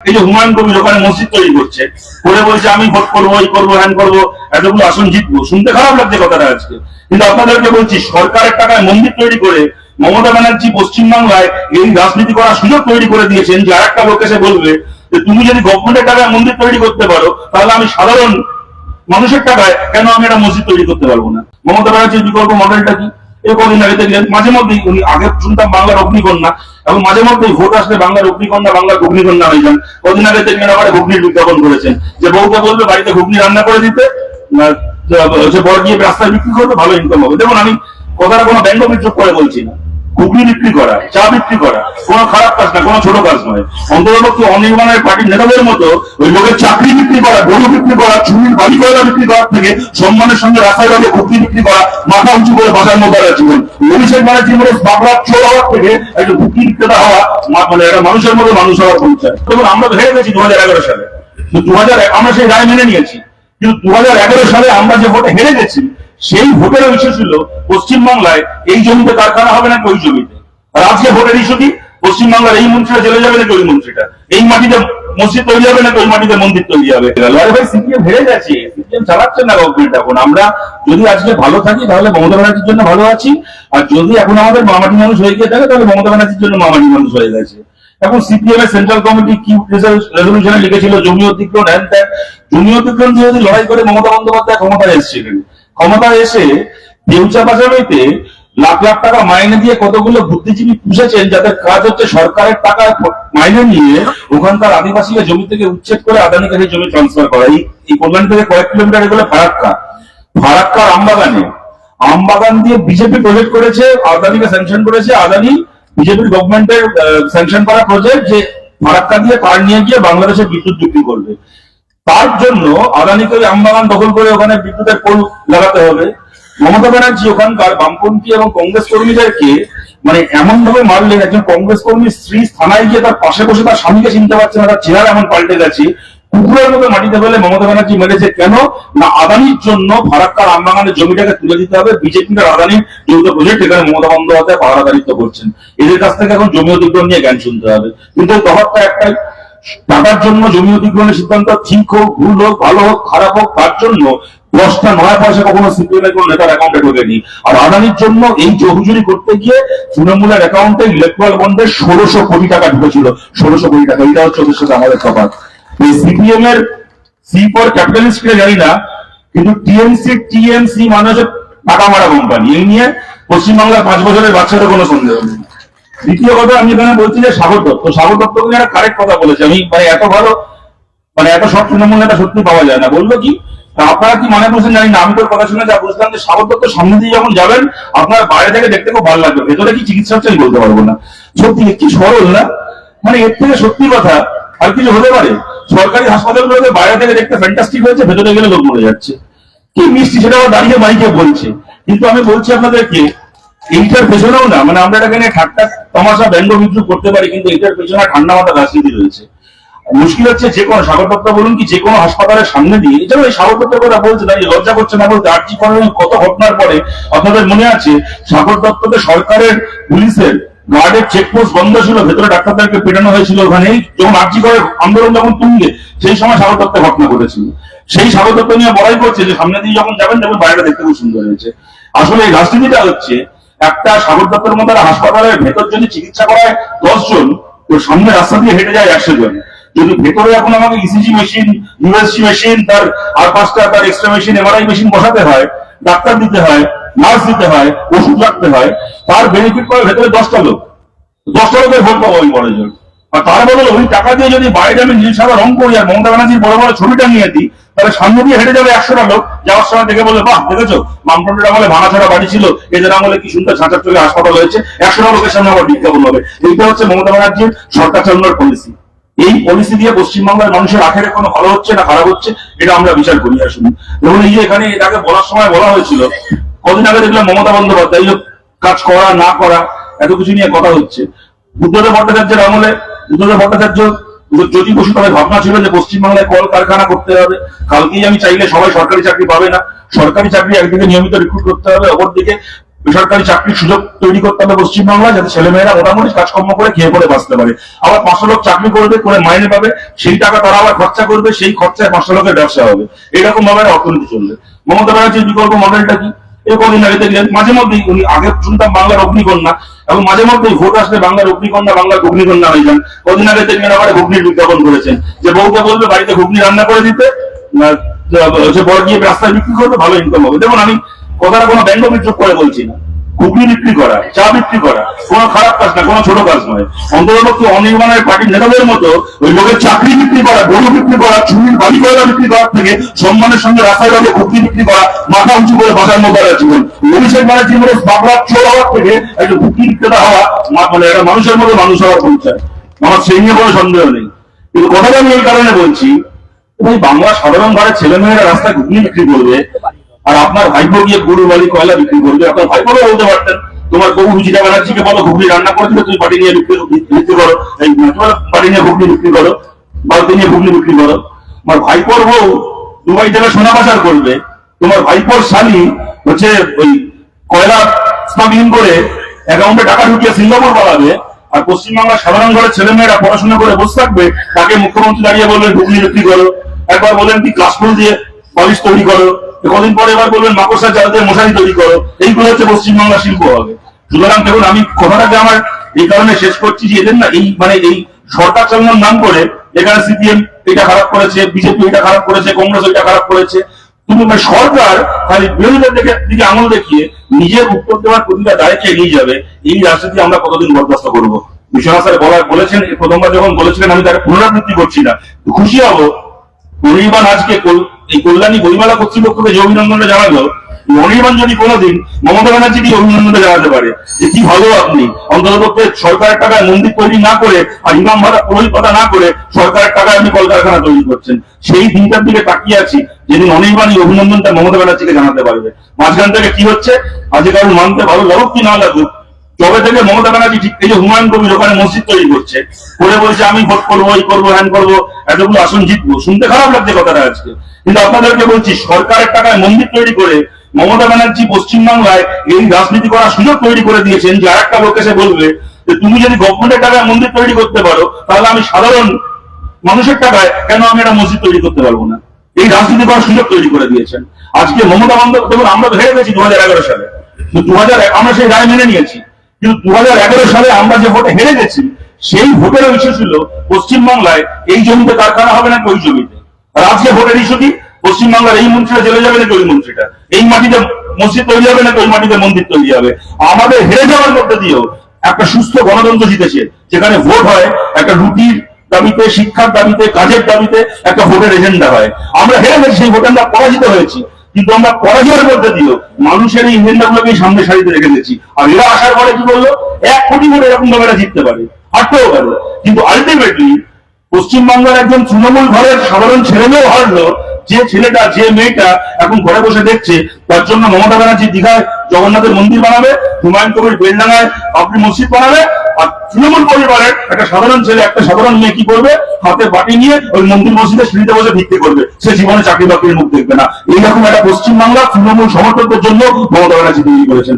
এই যে হুমায়ুন কবির ওখানে মসজিদ তৈরি করছে, করে বলছে আমি ভোট করবো, এই করবো, হ্যান করবো, এতগুলো আসন জিতবো। শুনতে খারাপ লাগছে কথাটা আজকে, কিন্তু আপনাদেরকে বলছি সরকারের টাকায় মন্দির তৈরি করে মমতা ব্যানার্জি পশ্চিমবাংলায় এই রাজনীতি করার সুযোগ তৈরি করে দিয়েছেন যে আরেকটা লোক এসে বলবে যে তুমি যদি গভর্নমেন্টের টাকায় মন্দির তৈরি করতে পারো তাহলে আমি সাধারণ মানুষের টাকায় কেন আমি একটা মসজিদ তৈরি করতে পারবো না। মমতা ব্যানার্জির বিকল্প মডেলটা কি? এই কদিন আগে দেখলেন মাঝে মধ্যেই উনি, আগে শুনতাম বাংলার অগ্নিকন্যা, এবং মাঝে মধ্যেই ভোট আসলে বাংলার অগ্নিকন্যা, বাংলার ঘুগনিকন্যা হয়ে যান। কদিন আগে দেখলেন আবার ঘুগনির বিজ্ঞাপন করেছেন যে বউকে বলবে বাড়িতে ঘুগনি রান্না করে দিতে, বড় গিয়ে রাস্তায় বিক্রি করবে, ভালো ইনকাম হবে। দেখুন আমি কথাটা কোনো ব্যঙ্গ বিদ্রুপ করে বলছি না, ঘুগনি বিক্রি করা, চা বিক্রি করা কোনো খারাপ কাজ না, কোনো ছোট কাজ নয়। অন্ততপক্ষে অনির্বাণের পার্টির নেতাদের মতো ওই লোকের চাকরি বিক্রি করা, গরু বিক্রি করা, চুরির বাড়ি কয়লা বিক্রি করার থেকে সম্মানের সঙ্গে রাস্তায় দাঁড়িয়ে ঘুগনি বিক্রি করা, মাথা উঁচু করে বাঁচার মতো জীবন। অভিষেক ব্যানার্জির মতো বাংলার চোর হওয়ার থেকে একটা ঘুগনি বিক্রেতা হওয়া, মানে একটা মানুষের মতো মানুষ হওয়ার পরিচয়। দেখুন আমরা হেরে গেছি 2011 সালে, আমরা সেই রায় মেনে নিয়েছি, কিন্তু 2011 সালে আমরা যে ভোটে হেরে গেছি সেই ভোটের ইস্যু ছিল পশ্চিমবাংলায় এই জমিতে কারখানা হবে নাকি ওই জমিতে। আর আজকে ভোটের ইস্যু কি? পশ্চিমবাংলার এই মন্ত্রীটা জেলে যাবে নাকি ওই মন্ত্রীটা, এই মাটিতে মসজিদ তৈরি হবে নাকি ওই মাটিতে মন্দির তৈরি হবে। আরে ভাই সিপিএম হেরে গেছে, সিপিএম চালাচ্ছে না গভর্নমেন্ট। এখন আমরা যদি আজকে ভালো থাকি তাহলে মমতা ব্যানার্জির জন্য ভালো আছি, আর যদি এখন আমাদের মামাটি মানুষ হয়ে গিয়ে থাকে তাহলে মমতা ব্যানার্জির জন্য মামাটি মানুষ হয়ে গেছে। এখন সিপিএম এর সেন্ট্রাল কমিটি কি রেজলিউশনে লিখেছিল জমি অধিগ্রহণ, হ্যান ত্যান। জমি অধিগ্রহণ দিয়ে যদি লড়াই করে মমতা বন্দ্যোপাধ্যায় ক্ষমতায় এসেছিলেন, ক্ষমতায় এসে দেউচা বাজারেতে লাখ লাখ টাকা মাইনে দিয়ে কতগুলো বুদ্ধিজীবী পুষেছেন যাদের কাজ হচ্ছে সরকারের টাকা মাইনে নিয়ে ওখানকার আদিবাসীকে জমি থেকে উচ্ছেদ করে আদানিকে সেই জমি ট্রান্সফার করা। এই কল্যাণ থেকে কয়েক কিলোমিটার এগুলো ফারাক্কার আমবাগান দিয়ে বিজেপি প্রজেক্ট করেছে, আদানিকে স্যাংশন করেছে। আদানি বিজেপির গভর্নমেন্টের স্যাংশন করা প্রজেক্ট যে ফারাক্কা দিয়ে কার নিয়ে গিয়ে বাংলাদেশে বিদ্যুৎ বিক্রি করবে। তার জন্য আদানিকে ওই আমবাগান দখল করে ওখানে বিদ্যুতের পোল লাগাতে হবে। মমতা ব্যানার্জি ওখানকার বামপন্থী এবং কংগ্রেস কর্মীদেরকে মানে এমন ভাবে মারলেন, একজন কংগ্রেস কর্মীর স্ত্রী থানায় গিয়ে তার পাশে বসে তার স্বামীকে চিনতে পারছে না, তার চেহারা এমন পাল্টে গেছে। কুকুরের মতো মাটিতে ফেলে মমতা ব্যানার্জি মেরেছে। কেন না? আদানির জন্য ফারাক্কার আমবাগানের জমিটাকে তুলে দিতে হবে বিজেপির আদানির যৌথ প্রজেক্ট, এখানে মমতা বন্দ্যোপাধ্যায় পাহারাদারিত্ব করছেন। এদের কাছ থেকে এখন জমি অধিগ্রহণ নিয়ে জ্ঞান শুনতে হবে। কিন্তু তফাৎটা একটাই, টাকার জন্য জমি অধিগ্রহণের সিদ্ধান্ত ঠিক হোক, ভুল হোক, ভালো হোক, খারাপ হোক, তার জন্য 10টা 9 পয়সা কখনো সিপিএম এর কোন নেতার অ্যাকাউন্টে ঢোকেনি। আর আদানির জন্য এই জহুজুরি করতে গিয়ে তৃণমূলের অ্যাকাউন্টে ইলেকট্রাল বন্ডের 1600 কোটি টাকা ঢুকেছিল। 1600 কোটি টাকা, এটা হচ্ছে ওদের সাথে আমাদের তফাৎ। এই সিপিএম এর সি ফর ক্যাপিটালিস্ট কে জানি না, কিন্তু টিএমসি মানে হচ্ছে টাকা মারা কোম্পানি। এই নিয়ে পশ্চিমবাংলার 5 বছরের বাচ্চাদের কোনো সন্দেহ নেই। দ্বিতীয় কথা আমি এখানে বলছি যে সাগর দত্ত একটা কারেক্ট কথা বলেছে। আমি মানে এত ভালো, মানে এত সব তৃণমূল নেতা সত্যি পাওয়া যায় না। বললো কি, আপনারা কি মনে করছেন জানি না, আমি তোর কথা শুনে যা বুঝলাম যে সাগর দত্ত সামনে দিয়ে যখন যাবেন আপনার বাইরে থেকে দেখতে খুব ভালো লাগবে, ভেতরে কি চিকিৎসা হচ্ছে আমি বলতে পারবো না। সত্যি কি সরল না, মানে এর থেকে সত্যি কথা আর কিছু হতে পারে? সরকারি হাসপাতালগুলোতে বাইরে থেকে দেখতে ফ্যান্টাস্টিক হয়েছে, ভেতরে গেলে লোক মরে যাচ্ছে। কি মিষ্টি সেটা দাঁড়িয়ে মাইকে বলছে। কিন্তু আমি বলছি আপনাদেরকে এইটার পেছনেও না, মানে আমরা এটাকে নিয়ে ঠাট্টা তামাশা ব্যঙ্গ বিদ্রুপ করতে পারি, কিন্তু এইটার পেছনে ঠান্ডা মাথা রাজনীতি রয়েছে। মুশকিল হচ্ছে যে কোনো সাগর দত্ত বলুন কি যে কোনো হাসপাতালের সামনে দিয়ে, এছাড়াও এই সাগর দত্তের কথা বলছে তাই লজ্জা করছে না বলতে। আর্জি করার কত ঘটনার পরে আপনাদের মনে আছে সাগর দত্তকে সরকারের পুলিশের গার্ডের চেকপোস্ট বন্ধ ছিল, ভেতরে ডাক্তারদেরকে পেটানো হয়েছিল। ওখানে যখন আর্জি করে আন্দোলন যখন তুঙ্গে, সেই সময় সাগর দত্তের ঘটনা ঘটেছিল। সেই সাগর দত্ত নিয়ে বড়াই করছে যে সামনে দিয়ে যখন যাবেন দেখবেন বাইরে দেখতে খুব সুন্দর হয়েছে। আসলে এই রাজনীতিটা হচ্ছে একটা সাগর দত্তের মতো হাসপাতালের ভেতর যদি চিকিৎসা করায় 10 জন, তো সামনে রাস্তা দিয়ে হেঁটে যায় 100 জন। যদি ভেতরে এখন আমাকে ইসিজি মেশিন, ইউএসজি মেশিন, তার আর 5টা তার এক্সরে মেশিন, এমআরআই মেশিন বসাতে হয়, ডাক্তার দিতে হয়, নার্স দিতে হয়, ওষুধ রাখতে হয়, তার বেনিফিট করে ভেতরে 10টা লোক, 10টা লোকের ভোট পাবো আমি বড় জোর। আর তার বদলে ওই টাকা দিয়ে যদি বাইরে আমি নীল সাদা রং করি আর মমতা ব্যানার্জির বড় বড় ছবিটা নিয়ে দিই, তাহলে সামনে দিয়ে হেঁটে যাবে 100টা লোক, যাওয়ার সময় দেখে বলে বাহ দেখেছো বামফ্রন্টের আমলে ভাঙাছড়া বাড়ি ছিল, এদের আমলে কি সুন্দর ছাঁচার চলে হাসপাতাল হয়েছে, 100টা লোকের সামনে আবার বিজ্ঞাপন হবে। এইটা হচ্ছে মমতা ব্যানার্জির সরকার চালানোর পলিসি। এই পলিসি দিয়ে পশ্চিমবাংলার মানুষের আখেরে কোনো ভালো হচ্ছে না খারাপ হচ্ছে, এটা আমরা বিচার করি। আসুন যেমন এই যে এখানে এটাকে বলার সময় বলা হয়েছিল, কদিন আগে দেখলাম মমতা বন্দ্যোপাধ্যায় কাজ করা না করা এত কিছু নিয়ে কথা হচ্ছে। বুদ্ধদেব ভট্টাচার্যের আমলে বুদ্ধদেব ভট্টাচার্য জ্যোতি বসু তাদের ভাবনা ছিল যে পশ্চিমবাংলায় কল কারখানা করতে হবে। কালকেই আমি চাইলে সবাই সরকারি চাকরি পাবে না, সরকারি চাকরি একদিকে নিয়মিত রিক্রুট করতে হবে, অপরদিকে বেসরকারি চাকরির সুযোগ তৈরি করতে হবে পশ্চিমবাংলায়, যাতে ছেলেমেয়েরা মোটামুটি কাজকর্ম করে খেয়ে পরে বাঁচতে পারে। আবার 500 লোক চাকরি করবে, করে মাইনে পাবে, সেই টাকা তারা আবার খরচা করবে, সেই খরচায় 500 লোকের ব্যবসা হবে। এরকম ভাবে অর্থনীতি চলবে। মমতা ব্যানার্জির বিকল্প মডেলটা কি? এই কদিন আগে দেখলেন, মাঝে মধ্যেই উনি, আগে শুনতাম বাংলার অগ্নিকন্যা, এবং মাঝে মধ্যেই ভোট আসলে বাংলার অগ্নিকন্যা, বাংলার অগ্নিকন্যা হয়ে যান। কদিন আগে দেখলেন আবার ঘুগনির বিজ্ঞাপন করেছেন, যে বউকে বলবে বাড়িতে ঘুগনি রান্না করে দিতে, বর গিয়ে রাস্তায় বিক্রি করবে, ভালো ইনকাম হবে। দেখুন, আমি কথাটা কোনো ব্যঙ্গ বিদ্রুপ করে বলছি না। ঘুগনি বিক্রি করা, চা বিক্রি করা কোনো খারাপ কাজ না, কোনো ছোট কাজ নয়। অন্ততপক্ষে অনির্বাণের পার্টির নেতাদের মতো ওই লোকের চাকরি বিক্রি করা, গরু বিক্রি করা, চুরির বাড়ি কয়লা বিক্রি করার থেকে সম্মানের সঙ্গে রাস্তায় রাখে ঘুগনি বিক্রি করা, মাথা উঁচু করে বাঁচার মতো জীবন। অভিষেক ব্যানার্জির মতো বাংলার চোর হওয়ার থেকে একটা ঘুগনি বিক্রেতা হওয়া, মানে একটা মানুষের মতো মানুষ হওয়ার পরিচয়। আমার সেই নিয়ে কোনো সন্দেহ নেই। কিন্তু কথাটা আমি এই কারণে বলছি, ভাই, বাংলা সাধারণ ঘরের ছেলেমেয়েরা রাস্তায় ঘুগনি বিক্রি করবে, আর আপনার ভাইপো গিয়ে গরু বাড়ি কয়লা বিক্রি করবে। আপনার ভাইপোও বলতে পারতেন, তোমার বউ রুচিতা ব্যানার্জিকে বলো ঘুগনি রান্না করে দিলে তুমি বাড়ি নিয়ে বিক্রি করো, এই বাড়ি নিয়ে ঘুগনি বিক্রি করো, বাড়িতে নিয়ে ঘুগনি বিক্রি করো। তোমার ভাইপোর বউ দুবাই থেকে সোনা পাচার করবে, তোমার ভাইপোর শালী হচ্ছে ওই কয়লা স্মাগলিং করে অ্যাকাউন্টে টাকা ঢুকিয়ে সিঙ্গাপুর পালাবে, আর পশ্চিমবাংলার সাধারণ ঘরের ছেলেমেয়েরা পড়াশোনা করে বসে থাকবে। তাকে মুখ্যমন্ত্রী দাঁড়িয়ে বলবেন ঘুগনি বিক্রি করো, একবার বলেন কি কাশফুল দিয়ে বালিশ তৈরি করো, কদিন পরে এবার বলবেন মাকড়সা জাল দিয়ে মশারি তৈরি করো। এইগুলো হচ্ছে পশ্চিমবাংলা শিল্প হবে। সুতরাং দেখুন, আমি কথাটাকে আমার এই কারণে শেষ করছি যে এদের না, এই মানে এই সরকার চালানোর নাম করে এখানে সিপিএম এটা খারাপ করেছে, বিজেপি এটা খারাপ করেছে, কংগ্রেস এটা খারাপ করেছে। কিন্তু সরকার খালি বিরোধীদের দিকে আঙুল দেখিয়ে নিজের উত্তর দেওয়ার প্রতিটা দায়িত্বে নিয়ে যাবে। এই রাজনীতি আমরা কতদিন বরদাস্ত করবো? বিশ্বনাথ স্যার বলেছেন, প্রথমবার যখন বলেছিলেন, আমি তার পুনরাবৃত্তি করছি না, খুশি হবো অনির্বাণ আজকে এই কল্যাণী বইমেলা কর্তৃপক্ষকে যে অভিনন্দনটা জানালো, অনির্বাণ যদি কোনোদিন মমতা ব্যানার্জিকে অভিনন্দনটা জানাতে পারে যে কি ভালো আপনি অন্ততপক্ষে সরকারের টাকায় মন্দির তৈরি না করে আর ইমাম ভাড়া পুরোহিততা না করে সরকারের টাকায় আপনি কলকারখানা তৈরি করছেন। সেই দিনটার দিকে তাকিয়ে আছি যেদিন অনির্বাণ এই অভিনন্দনটা মমতা ব্যানার্জিকে জানাতে পারবে। মাঝখান থেকে কি হচ্ছে, আজকে কারণ মানতে ভালো লাগুক কি না লাগুক, তবে থেকে মমতা ব্যানার্জি ঠিক এই যে হুমায়ুন কবির ওখানে মসজিদ তৈরি করছে, করে বলছে আমি ভোট করবো, এই করবো, হ্যান করবো, এতগুলো আসন জিতবো। শুনতে খারাপ লাগছে কথাটা আজকে, কিন্তু আপনাদেরকে বলছি, সরকারের টাকায় মন্দির তৈরি করে মমতা ব্যানার্জি পশ্চিমবাংলায় এই রাজনীতি করার সুযোগ তৈরি করে দিয়েছেন যে আর একটা লোক এসে বলবে যে তুমি যদি গভর্নমেন্টের টাকায় মন্দির তৈরি করতে পারো, তাহলে আমি সাধারণ মানুষের টাকায় কেন আমি একটা মসজিদ তৈরি করতে পারবো না? এই রাজনীতি করার সুযোগ তৈরি করে দিয়েছেন আজকে মমতা বন্দ্যোপাধ্যায়। দেখুন, আমরা তো হেরে গেছি 2011 সালে, আমরা সেই রায় মেনে নিয়েছি, কিন্তু 2011 সালে আমরা যে ভোটে হেরে গেছি, সেই ভোটের ইস্যু ছিল পশ্চিমবাংলায় এই জমিতে কারখানা হবে নাকি ওই জমিতে। আর আজকে ভোটের ইস্যু কি? পশ্চিমবাংলার এই মন্ত্রীরা জেলে যাবে নাকি ওই মন্ত্রীটা, এই মাটিতে মসজিদ তৈরি হবে নাকি ওই মাটিতে মন্দির তৈরি হবে। আমাদের হেরে যাওয়ার মধ্যে দিয়েও একটা সুস্থ গণতন্ত্র জিতেছে, যেখানে ভোট হয় একটা রুটির দাবিতে, শিক্ষার দাবিতে, কাজের দাবিতে, একটা ভোটের এজেন্ডা হয়। আমরা হেরে গেছি, সেই ভোটে আমরা পরাজিত হয়েছি, কিন্তু আমরা পরাজয়ের মধ্যে দিয়েও মানুষের এই এজেন্ডাগুলোকে সামনে সারিতে রেখে দিয়েছি। আর এরা আসার পরে কি বললো, 1 কোটি ভোট এরকম ভাবে জিততে পারে, হারতেও পারে। কিন্তু আলটিমেটলি পশ্চিমবাংলার একজন তৃণমূল ঘরের সাধারণ ছেলেমেয়েও হারলো, যে ছেলেটা, যে মেয়েটা এখন ঘরে বসে দেখছে, তার জন্য মমতা ব্যানার্জি দীঘায় জগন্নাথের মন্দির বানাবে, হুমায়ুন কবির বেলডাঙ্গায় আপনি মসজিদ বানাবে, আর তৃণমূল পরিবারের একটা সাধারণ ছেলে, একটা সাধারণ মেয়ে কি করবে, হাতে বাটি নিয়ে ওই মন্দির মসজিদে সিঁড়িতে বসে ভিক্ষে করবে। সে জীবনে চাকরি বাকরির মুখ দেখবে না। এইরকম একটা পশ্চিমবাংলা তৃণমূল সমর্থকদের জন্য মমতা ব্যানার্জি তৈরি করেছেন।